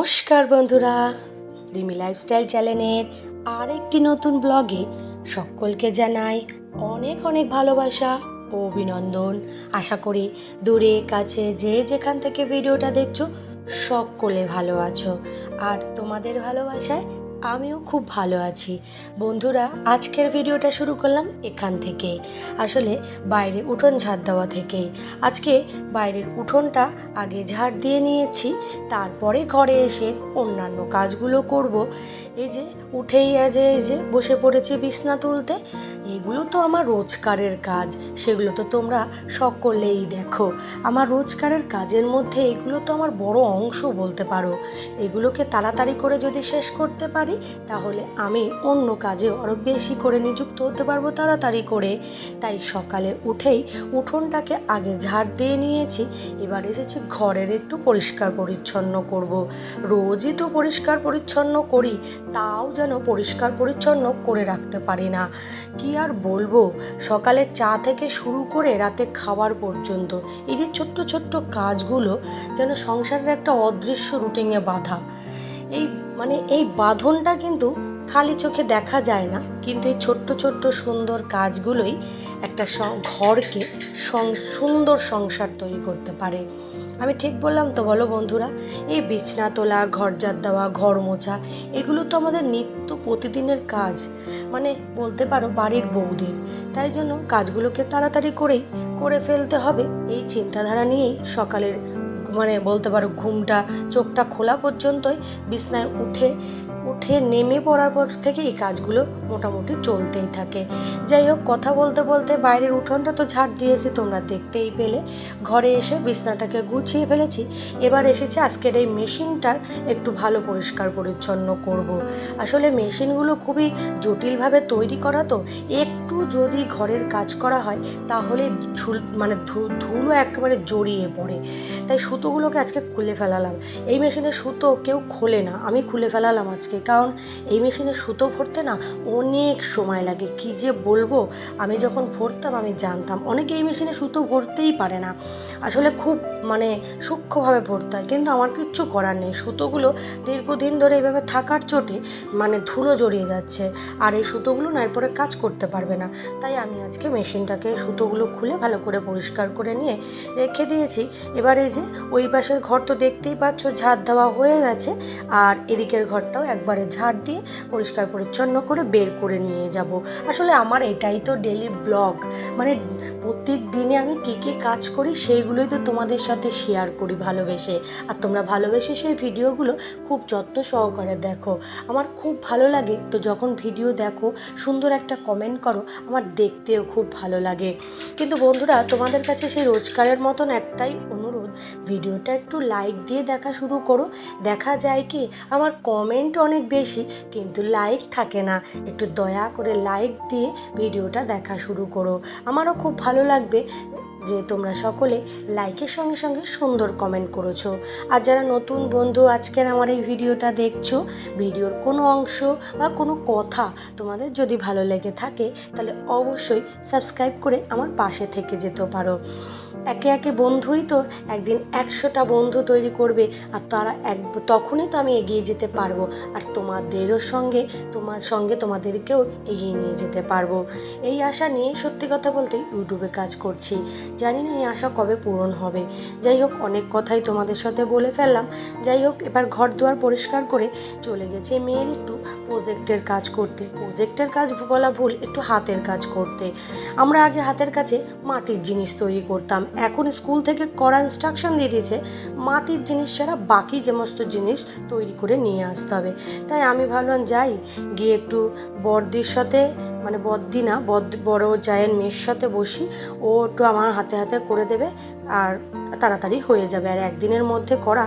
নমস্কার বন্ধুরা, রিমি লাইফস্টাইল চ্যানেলের আরেকটি নতুন ব্লগে সকলকে জানাই অনেক অনেক ভালোবাসা ও অভিনন্দন। আশা করি দূরে কাছে যে যেখান থেকে ভিডিওটা দেখছো সকলে ভালো আছো, আর তোমাদের ভালোবাসায় আমিও খুব ভালো আছি। বন্ধুরা, আজকের ভিডিওটা শুরু করলাম এখান থেকে, আসলে বাইরে উঠোন ঝাড় দেওয়া থেকেই। আজকে বাইরের উঠোনটা আগে ঝাড় দিয়ে নিয়েছি, তারপরে ঘরে এসে অন্যান্য কাজগুলো করব। এই যে উঠেই এই যে বসে পড়েছি বিছনা তুলতে। এগুলো তো আমার রোজকারের কাজ, সেগুলো তো তোমরা সকলেই দেখো। আমার রোজকারের কাজের মধ্যে এগুলো তো আমার বড় অংশ বলতে পারো। এগুলোকে তাড়াতাড়ি করে যদি শেষ করতে পারি তাহলে আমি অন্য কাজেও আরও বেশি করে নিযুক্ত হতে পারবো তাড়াতাড়ি করে। তাই সকালে উঠেই উঠোনটাকে আগে ঝাড় দিয়ে নিয়েছি। এবার এসেছি ঘরের একটু পরিষ্কার পরিচ্ছন্ন করব। রোজই তো পরিষ্কার পরিচ্ছন্ন করি, তাও যেন পরিষ্কার পরিচ্ছন্ন করে রাখতে পারি না। কি আর বলবো, সকালে চা থেকে শুরু করে রাতে খাবার পর্যন্ত এই যে ছোট্ট ছোট্ট কাজগুলো যেন সংসারের একটা অদৃশ্য রুটিনে বাঁধা। এই বাঁধনটা কিন্তু খালি চোখে দেখা যায় না, কিন্তু এই ছোট্ট ছোট্ট সুন্দর কাজগুলোই একটা ঘরকে সুন্দর সংসার তৈরি করতে পারে। আমি ঠিক বললাম তো বলো বন্ধুরা? এই বিছনা তোলা, ঘর ঝাড় দেওয়া, ঘর মোছা, এগুলো তো আমাদের নিত্য প্রতিদিনের কাজ, বলতে পারো বাড়ির বউদের। তাই জন্য কাজগুলোকে তাড়াতাড়ি করে ফেলতে হবে, এই চিন্তাধারা নিয়েই সকালের বলতে পারো ঘুমটা চোখটা খোলা পর্যন্তই বিছনায় উঠে নেমে পড়ার পর থেকে এই কাজগুলো মোটামুটি চলতেই থাকে। যাই হোক, কথা বলতে বলতে বাইরের উঠোনটা তো ঝাড় দিয়েছি, তোমরা দেখতেই পেলে। ঘরে এসে বিছনাটাকে গুছিয়ে ফেলেছি। এবার এসেছে আজকের এই মেশিনটার একটু ভালো পরিষ্কার পরিচ্ছন্ন করব। আসলে মেশিনগুলো খুবই জটিলভাবে তৈরি করা, তো একটু যদি ঘরের কাজ করা হয় তাহলে ধুলো একেবারে জড়িয়ে পড়ে। তাই সুতোগুলোকে আজকে খুলে ফেলালাম। এই মেশিনের সুতো কেউ খোলে না, আমি খুলে ফেলালাম আজকে, কারণ এই মেশিনে সুতো ভরতে না অনেক সময় লাগে। কি যে বলবো, আমি যখন ভরতাম আমি জানতাম। অনেকে এই মেশিনে সুতো ভরতেই পারে না, আসলে খুব সূক্ষ্মভাবে ভরতে হয়, কিন্তু আমার কিচ্ছু করার নেই। সুতোগুলো দীর্ঘদিন ধরে এইভাবে থাকার চোটে ধুলো জড়িয়ে যাচ্ছে, আর এই সুতোগুলো না এরপরে কাজ করতে পারবে না। তাই আমি আজকে মেশিনটাকে সুতোগুলো খুলে ভালো করে পরিষ্কার করে নিয়ে রেখে দিয়েছি। এবার এই যে ওই পাশের ঘর তো দেখতেই পাচ্ছ ঝাড় দেওয়া হয়ে গেছে, আর এদিকের ঘরটাও একবারে ঝাড় দিয়ে পরিষ্কার পরিচ্ছন্ন করে বের করে নিয়ে যাব। আসলে আমার এটাই তো ডেলি ব্লগ, প্রত্যেক দিনে আমি কী কী কাজ করি সেইগুলোই তো তোমাদের সাথে শেয়ার করি ভালোবেসে, আর তোমরা ভালোবেসে সেই ভিডিওগুলো খুব যত্ন সহকারে দেখো। আমার খুব ভালো লাগে তো যখন ভিডিও দেখো, সুন্দর একটা কমেন্ট করো, আমার দেখতেও খুব ভালো লাগে। কিন্তু বন্ধুরা, তোমাদের কাছে সেই রোজকারের মতন একটাই অনুরোধ, ভিডিওটা একটু লাইক দিয়ে দেখা শুরু করো। দেখা যায় কি, আমার কমেন্ট অনেক বেশি কিন্তু লাইক থাকে না। একটু দয়া করে লাইক দিয়ে ভিডিওটা দেখা শুরু করো, আমারও খুব ভালো লাগবে যে তোমরা সকলে লাইকের সঙ্গে সঙ্গে সুন্দর কমেন্ট করেছো। আর যারা নতুন বন্ধু আজকের আমার এই ভিডিওটা দেখছো, ভিডিওর কোনো অংশ বা কোনো কথা তোমাদের যদি ভালো লেগে থাকে তাহলে অবশ্যই সাবস্ক্রাইব করে আমার পাশে থেকে যেতে পারো। একে একে বন্ধুই তো একদিন 100টা বন্ধু তৈরি করবে, আর তখনই তো আমি এগিয়ে যেতে পারবো, আর তোমার সঙ্গে তোমাদেরকেও এগিয়ে নিয়ে যেতে পারবো। এই আশা নিয়ে সত্যি কথা বলতে ইউটিউবে কাজ করছি, জানি না এই আশা কবে পূরণ হবে। যাই হোক, অনেক কথাই তোমাদের সাথে বলে ফেললাম। যাই হোক, এবার ঘর দুয়ার পরিষ্কার করে চলে গেছে মেয়ের একটু প্রজেক্টের কাজ করতে। প্রজেক্টের কাজ বলা ভুল, একটু হাতের কাজ করতে। আমরা আগে হাতের কাছে মাটির জিনিস তৈরি করতাম, এখন স্কুল থেকে করা ইনস্ট্রাকশন দিয়ে দিয়েছে মাটির জিনিস ছাড়া বাকি সমস্ত জিনিস তৈরি করে নিয়ে আসতে হবে। তাই আমি ভাবলাম যাই গিয়ে একটু বড়দির সাথে, বড় জায়ের মেয়ের সাথে বসি, ও একটু আমার হাতে হাতে করে দেবে আর তাড়াতাড়ি হয়ে যাবে। আর একদিনের মধ্যে করা,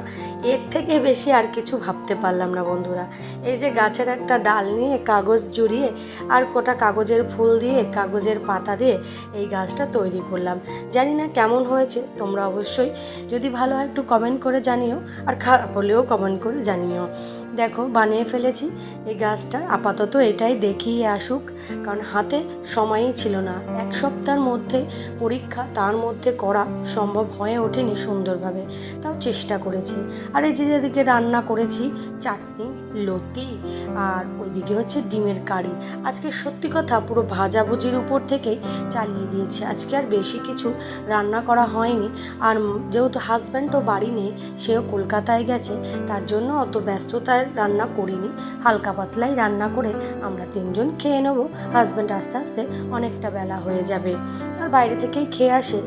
এর থেকে বেশি আর কিছু ভাবতে পারলাম না বন্ধুরা। এই যে গাছের একটা ডাল নিয়ে কাগজ জড়িয়ে আর কটা কাগজের ফুল দিয়ে, কাগজের পাতা দিয়ে এই গাছটা তৈরি করলাম। জানি না কেমন হয়েছে, তোমরা অবশ্যই যদি ভালো হয় একটু কমেন্ট করে জানিও, আর খারাপ হলেও কমেন্ট করে জানিও। দেখো, বানিয়ে ফেলেছি এই গাছটা। আপাতত এটাই দেখিয়ে আসুক, কারণ হাতে সময়ই ছিল না। 1 সপ্তাহের মধ্যে পরীক্ষা, তার মধ্যে করা সম্ভব সম্ভব হয়ে ওঠেনি সুন্দরভাবে, তাও চেষ্টা করেছি। আর এই যে যেদিকে রান্না করেছি চাটনি, লতি, আর ওইদিকে হচ্ছে ডিমের কারি। আজকে সত্যি কথা পুরো ভাজাভুজির উপর থেকেই চালিয়ে দিয়েছি, আজকে আর বেশি কিছু রান্না করা হয়নি। আর যেহেতু হাজব্যান্ডও বাড়ি নেই, সেও কলকাতায় গেছে, তার জন্য অত ব্যস্ততায় রান্না করিনি, হালকা পাতলাই রান্না করে আমরা 3জন খেয়ে নেবো। হাজব্যান্ড আস্তে আস্তে অনেকটা বেলা হয়ে যাবে, আর বাইরে থেকেই খেয়ে আসে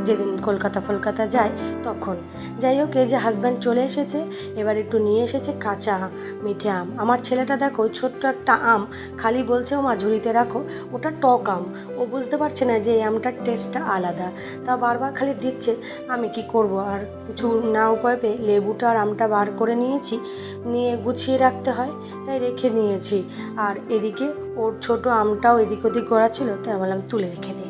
যেদিন কলকাতা যায় তখন। যাই হোক, এই যে হাজব্যান্ড চলে এসেছে, এবার একটু নিয়ে এসেছে কাঁচা মিঠে আম। আমার ছেলেটা দেখো ছোট্ট একটা আম খালি বলছে ও মা ঝুড়িতে রাখো, ওটা টক আম। ও বুঝতে পারছে না যে এই আমটার টেস্টটা আলাদা, তা বারবার খালি দিচ্ছে। আমি কি করব, আর কিছু না উপায় পেয়ে লেবুটা আর আমটা বার করে নিয়েছি, নিয়ে গুছিয়ে রাখতে হয়, তাই রেখে নিয়েছি। আর এদিকে ওর ছোট আমটাও এদিক ওদিক করা ছিল, তাই আমি বললাম তুলে রেখে দে।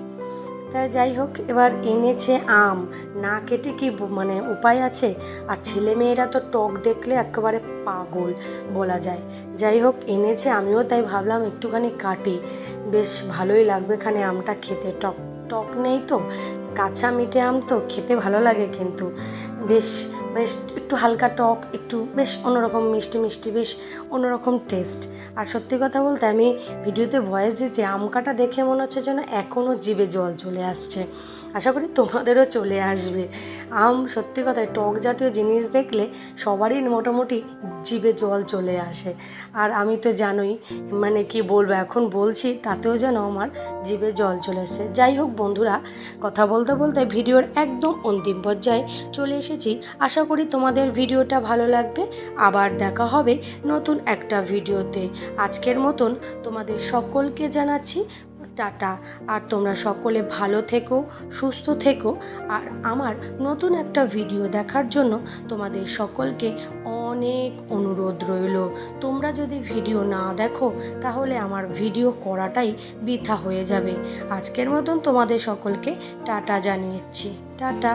তাই যাই হোক, এবার এনেছে আম, না কেটে কি মানে উপায় আছে? আর ছেলে মেয়েরা তো টক দেখলে একেবারে পাগল বলা যায়। যাই হোক এনেছে, আমিও তাই ভাবলাম একটুখানি কাটি, বেশ ভালোই লাগবে এখানে আমটা খেতে। টক টক নেই তো, কাঁচা মিঠে আম তো খেতে ভালো লাগে, কিন্তু বেশ বেশ একটু হালকা টক, একটু বেশ অন্যরকম মিষ্টি মিষ্টি, বেশ অন্যরকম টেস্ট। আর সত্যি কথা বলতে আমি ভিডিওতে ভয়েস দিচ্ছি, আম কাটা দেখে মনে হচ্ছে যেন এখনও জিভে জল চলে আসছে। আশা করি তোমাদেরও চলে আসবে। আম সত্যি কথায় টক জাতীয় জিনিস দেখলে সবারই মোটামুটি জিভে জল চলে আসে। আর আমি তো জানোই, মানে কি বলবো, এখন বলছি তাতেও যেন আমার জিভে জল চলে আসছে। যাই হোক বন্ধুরা, কথা বলতে বলতে ভিডিওর একদম অন্তিম পর্যায়ে চলে এসেছি। আশা করি তোমাদের ভিডিওটা ভালো লাগবে। আবার দেখা হবে নতুন একটা ভিডিওতে। আজকের মতন তোমাদের সকলকে জানাচ্ছি টাটা। আর তোমরা সকলে ভালো থেকো, সুস্থ থেকো। আর আমার নতুন একটা ভিডিও দেখার জন্য তোমাদের সকলকে অনেক অনুরোধ রইল। তোমরা যদি ভিডিও না দেখো তাহলে আমার ভিডিও করাটাই বৃথা হয়ে যাবে। আজকের মতন তোমাদের সকলকে টাটা জানিয়েছি। টাটা।